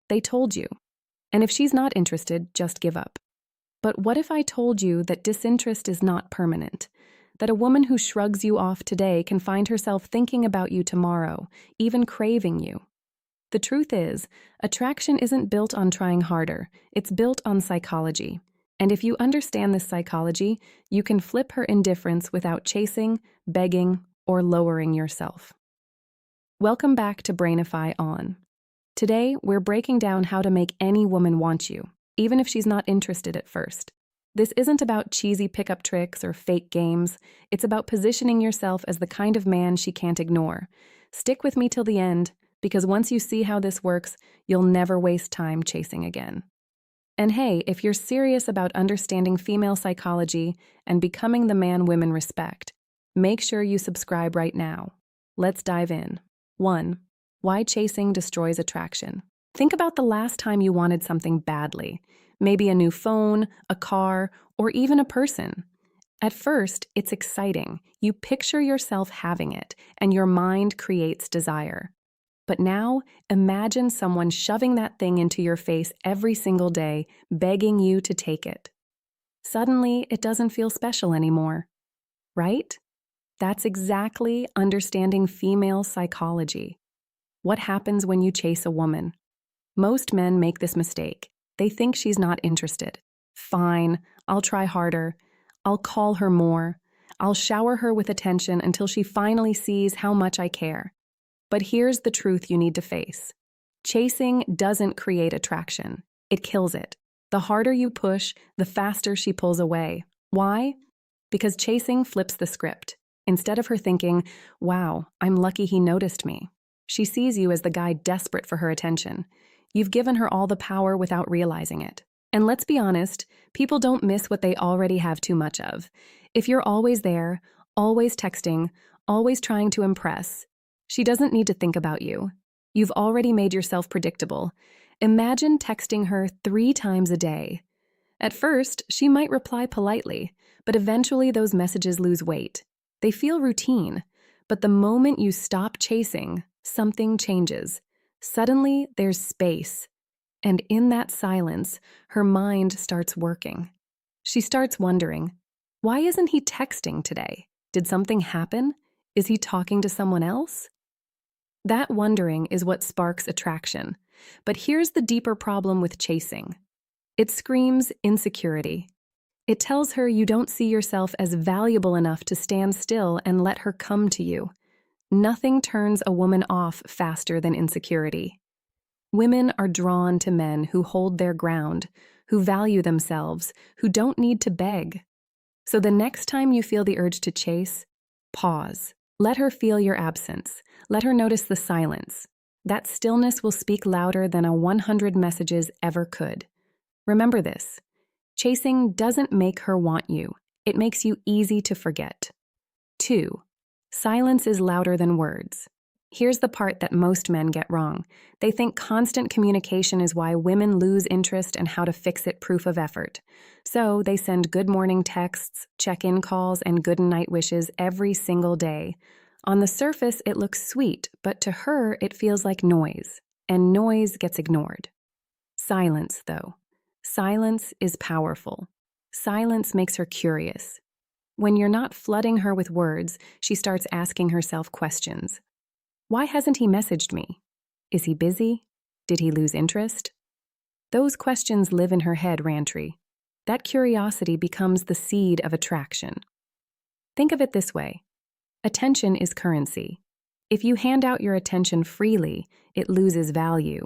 They told you. And if she's not interested, just give up. But what if I told you that disinterest is not permanent? That a woman who shrugs you off today can find herself thinking about you tomorrow, even craving you? The truth is, attraction isn't built on trying harder, it's built on psychology. And if you understand this psychology, you can flip her indifference without chasing, begging, or lowering yourself. Welcome back to Brainify On. Today, we're breaking down how to make any woman want you, even if she's not interested at first. This isn't about cheesy pickup tricks or fake games. It's about positioning yourself as the kind of man she can't ignore. Stick with me till the end, because once you see how this works, you'll never waste time chasing again. And hey, if you're serious about understanding female psychology and becoming the man women respect, make sure you subscribe right now. Let's dive in. 1. Why chasing destroys attraction. Think about the last time you wanted something badly. Maybe a new phone, a car, or even a person. At first, it's exciting. You picture yourself having it, and your mind creates desire. But now, imagine someone shoving that thing into your face every single day, begging you to take it. Suddenly, it doesn't feel special anymore, right? That's exactly understanding female psychology. What happens when you chase a woman? Most men make this mistake. They think she's not interested. Fine, I'll try harder. I'll call her more. I'll shower her with attention until she finally sees how much I care. But here's the truth you need to face. Chasing doesn't create attraction. It kills it. The harder you push, the faster she pulls away. Why? Because chasing flips the script. Instead of her thinking, wow, I'm lucky he noticed me, she sees you as the guy desperate for her attention. You've given her all the power without realizing it. And let's be honest, people don't miss what they already have too much of. If you're always there, always texting, always trying to impress, she doesn't need to think about you. You've already made yourself predictable. Imagine texting her 3 times a day. At first, she might reply politely, but eventually those messages lose weight. They feel routine, but the moment you stop chasing, something changes. Suddenly, there's space. And in that silence, her mind starts working. She starts wondering, why isn't he texting today? Did something happen? Is he talking to someone else? That wondering is what sparks attraction. But here's the deeper problem with chasing. It screams insecurity. It tells her you don't see yourself as valuable enough to stand still and let her come to you. Nothing turns a woman off faster than insecurity. Women are drawn to men who hold their ground, who value themselves, who don't need to beg. So the next time you feel the urge to chase, pause. Let her feel your absence. Let her notice the silence. That stillness will speak louder than 100 messages ever could. Remember this. Chasing doesn't make her want you. It makes you easy to forget. 2. Silence is louder than words. Here's the part that most men get wrong. They think constant communication is why women lose interest and how to fix it proof of effort. So they send good morning texts, check-in calls, and good night wishes every single day. On the surface, it looks sweet, but to her, it feels like noise, and noise gets ignored. Silence, though. Silence is powerful. Silence makes her curious. When you're not flooding her with words, she starts asking herself questions. Why hasn't he messaged me? Is he busy? Did he lose interest? Those questions live in her head, Rantry. That curiosity becomes the seed of attraction. Think of it this way. Attention is currency. If you hand out your attention freely, it loses value.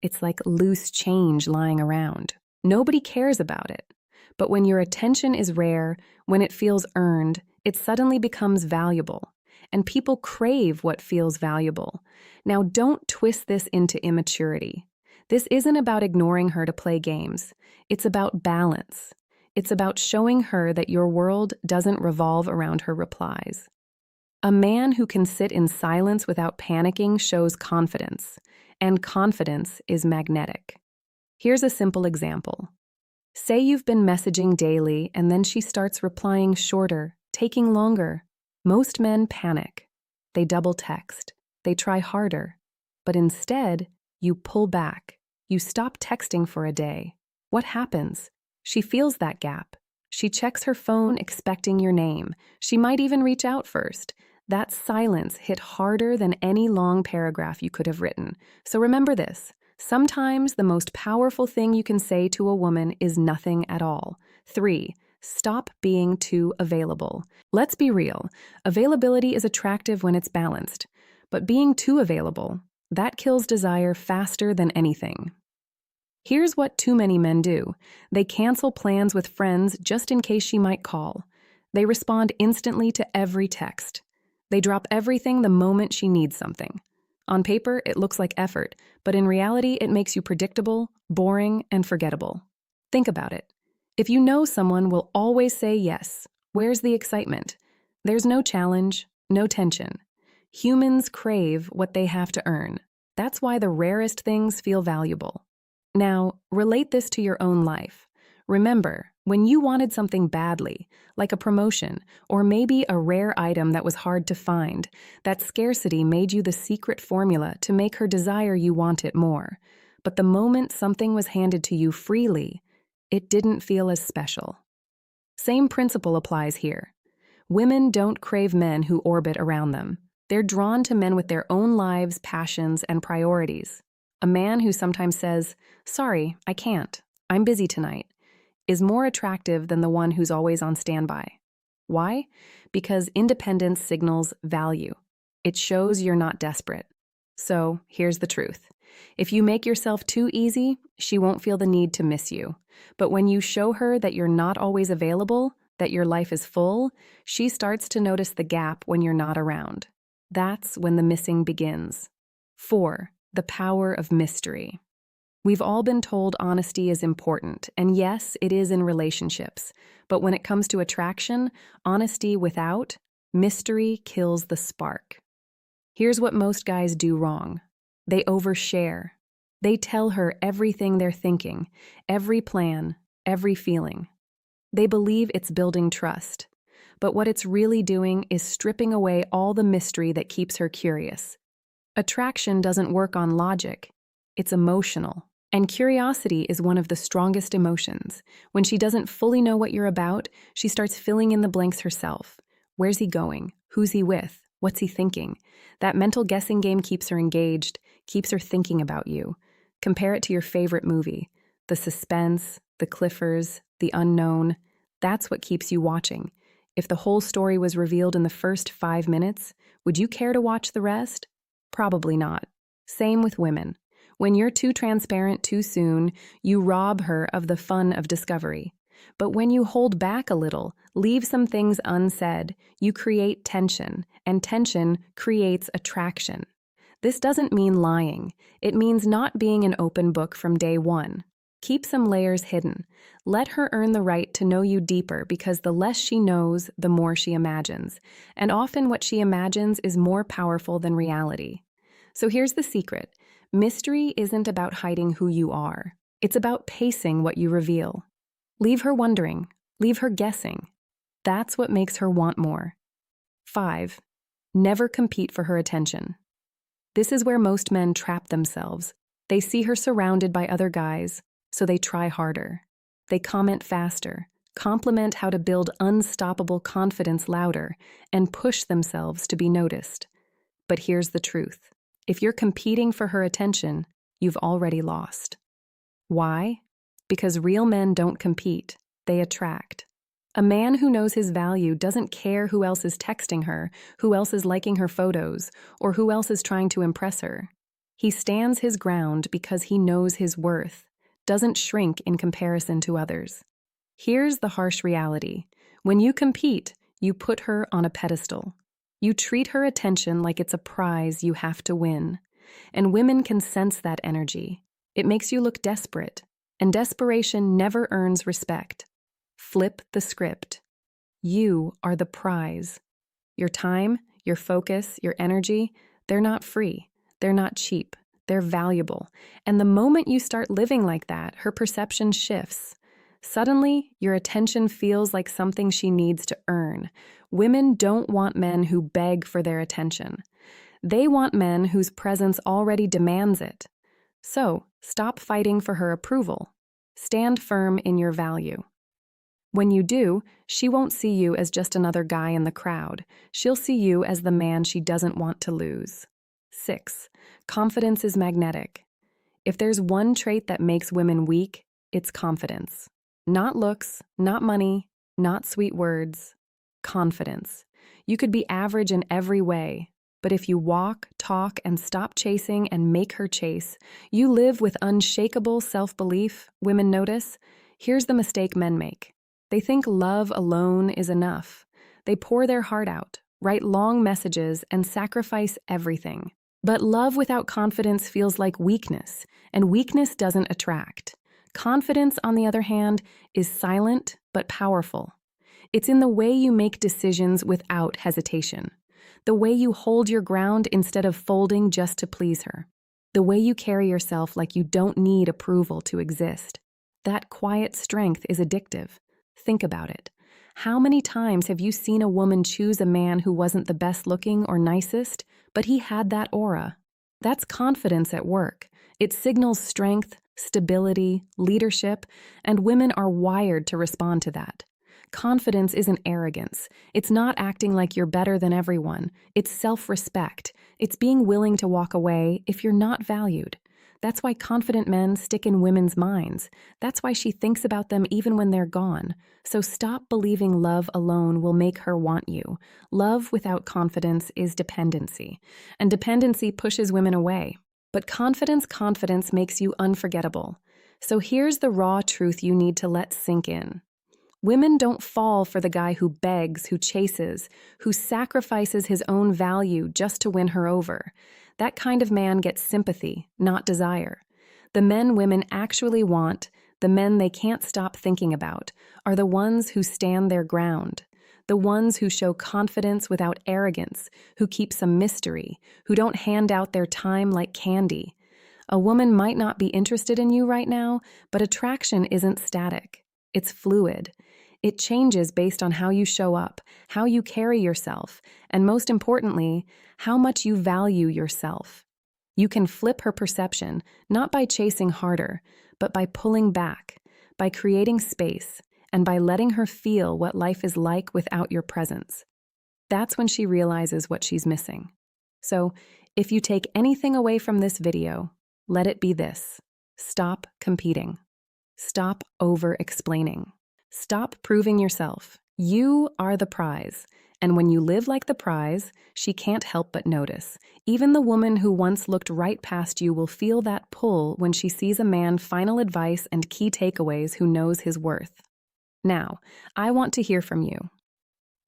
It's like loose change lying around. Nobody cares about it. But when your attention is rare, when it feels earned, it suddenly becomes valuable. And people crave what feels valuable. Now, don't twist this into immaturity. This isn't about ignoring her to play games. It's about balance. It's about showing her that your world doesn't revolve around her replies. A man who can sit in silence without panicking shows confidence, and confidence is magnetic. Here's a simple example. Say you've been messaging daily and then she starts replying shorter, taking longer. Most men panic. They double text. They try harder. But instead, you pull back. You stop texting for a day. What happens? She feels that gap. She checks her phone expecting your name. She might even reach out first. That silence hit harder than any long paragraph you could have written. So remember this. Sometimes the most powerful thing you can say to a woman is nothing at all. 3. Stop being too available. Let's be real. Availability is attractive when it's balanced. But being too available, that kills desire faster than anything. Here's what too many men do. They cancel plans with friends just in case she might call. They respond instantly to every text. They drop everything the moment she needs something. On paper, it looks like effort, but in reality, it makes you predictable, boring, and forgettable. Think about it. If you know someone will always say yes, where's the excitement? There's no challenge, no tension. Humans crave what they have to earn. That's why the rarest things feel valuable. Now, relate this to your own life. Remember, when you wanted something badly, like a promotion, or maybe a rare item that was hard to find, that scarcity made you the secret formula to make her desire you want it more. But the moment something was handed to you freely, it didn't feel as special. Same principle applies here. Women don't crave men who orbit around them. They're drawn to men with their own lives, passions, and priorities. A man who sometimes says, "Sorry, I can't. I'm busy tonight," is more attractive than the one who's always on standby. Why? Because independence signals value. It shows you're not desperate. So, here's the truth. If you make yourself too easy, she won't feel the need to miss you. But when you show her that you're not always available, that your life is full, she starts to notice the gap when you're not around. That's when the missing begins. 4. The power of mystery. We've all been told honesty is important, and yes, it is in relationships. But when it comes to attraction, honesty without mystery kills the spark. Here's what most guys do wrong. They overshare. They tell her everything they're thinking, every plan, every feeling. They believe it's building trust. But what it's really doing is stripping away all the mystery that keeps her curious. Attraction doesn't work on logic. It's emotional. And curiosity is one of the strongest emotions. When she doesn't fully know what you're about, she starts filling in the blanks herself. Where's he going? Who's he with? What's he thinking? That mental guessing game keeps her engaged, keeps her thinking about you. Compare it to your favorite movie. The suspense, the cliffers, the unknown. That's what keeps you watching. If the whole story was revealed in the first 5 minutes, would you care to watch the rest? Probably not. Same with women. When you're too transparent too soon, you rob her of the fun of discovery. But when you hold back a little, leave some things unsaid, you create tension, and tension creates attraction. This doesn't mean lying. It means not being an open book from day one. Keep some layers hidden. Let her earn the right to know you deeper, because the less she knows, the more she imagines. And often what she imagines is more powerful than reality. So here's the secret. Mystery isn't about hiding who you are. It's about pacing what you reveal. Leave her wondering. Leave her guessing. That's what makes her want more. 5. Never compete for her attention. This is where most men trap themselves. They see her surrounded by other guys, so they try harder. They comment faster, compliment how to build unstoppable confidence louder, and push themselves to be noticed. But here's the truth. If you're competing for her attention, you've already lost. Why? Because real men don't compete, they attract. A man who knows his value doesn't care who else is texting her, who else is liking her photos, or who else is trying to impress her. He stands his ground because he knows his worth, doesn't shrink in comparison to others. Here's the harsh reality. When you compete, you put her on a pedestal. You treat her attention like it's a prize you have to win. And women can sense that energy. It makes you look desperate, and desperation never earns respect. Flip the script. You are the prize. Your time, your focus, your energy, they're not free. They're not cheap. They're valuable. And the moment you start living like that, her perception shifts. Suddenly, your attention feels like something she needs to earn. Women don't want men who beg for their attention. They want men whose presence already demands it. So, Stop fighting for her approval. Stand firm in your value. When you do, she won't see you as just another guy in the crowd. She'll see you as the man she doesn't want to lose. 6. Confidence is magnetic. If there's one trait that makes women weak, it's confidence. Not looks, not money, not sweet words. Confidence. You could be average in every way, but if you walk, talk, and stop chasing and make her chase, you live with unshakable self-belief, women notice. Here's the mistake men make. They think love alone is enough. They pour their heart out, write long messages, and sacrifice everything. But love without confidence feels like weakness, and weakness doesn't attract. Confidence, on the other hand, is silent but powerful. It's in the way you make decisions without hesitation, the way you hold your ground instead of folding just to please her, the way you carry yourself like you don't need approval to exist. That quiet strength is addictive. Think about it. How many times have you seen a woman choose a man who wasn't the best looking or nicest, but he had that aura? That's confidence at work. It signals strength, stability, leadership, and women are wired to respond to that. Confidence isn't arrogance. It's not acting like you're better than everyone. It's self-respect. It's being willing to walk away if you're not valued. That's why confident men stick in women's minds. That's why she thinks about them even when they're gone. So stop believing love alone will make her want you. Love without confidence is dependency, and dependency pushes women away. But confidence makes you unforgettable. So here's the raw truth you need to let sink in. Women don't fall for the guy who begs, who chases, who sacrifices his own value just to win her over. That kind of man gets sympathy, not desire. The men women actually want, the men they can't stop thinking about, are the ones who stand their ground, the ones who show confidence without arrogance, who keep some mystery, who don't hand out their time like candy. A woman might not be interested in you right now, but attraction isn't static. It's fluid. It changes based on how you show up, how you carry yourself, and most importantly, how much you value yourself. You can flip her perception, not by chasing harder, but by pulling back, by creating space, and by letting her feel what life is like without your presence. That's when she realizes what she's missing. So, if you take anything away from this video, let it be this. Stop competing. Stop over-explaining. Stop proving yourself. You are the prize. And when you live like the prize, she can't help but notice. Even the woman who once looked right past you will feel that pull when she sees a man final advice and key takeaways who knows his worth. Now, I want to hear from you.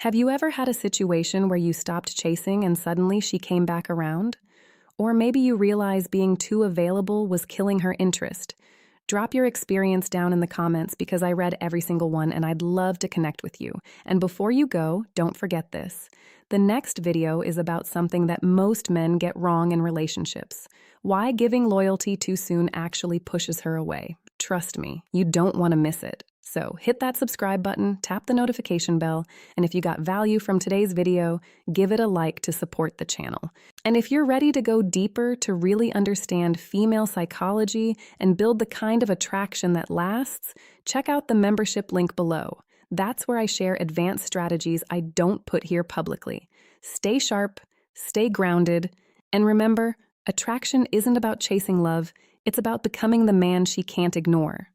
Have you ever had a situation where you stopped chasing and suddenly she came back around? Or maybe you realize being too available was killing her interest. Drop your experience down in the comments because I read every single one and I'd love to connect with you. And before you go, don't forget this. The next video is about something that most men get wrong in relationships. Why giving loyalty too soon actually pushes her away. Trust me, you don't want to miss it. So hit that subscribe button, tap the notification bell, and if you got value from today's video, give it a like to support the channel. And if you're ready to go deeper to really understand female psychology and build the kind of attraction that lasts, check out the membership link below. That's where I share advanced strategies I don't put here publicly. Stay sharp, stay grounded, and remember, attraction isn't about chasing love, it's about becoming the man she can't ignore.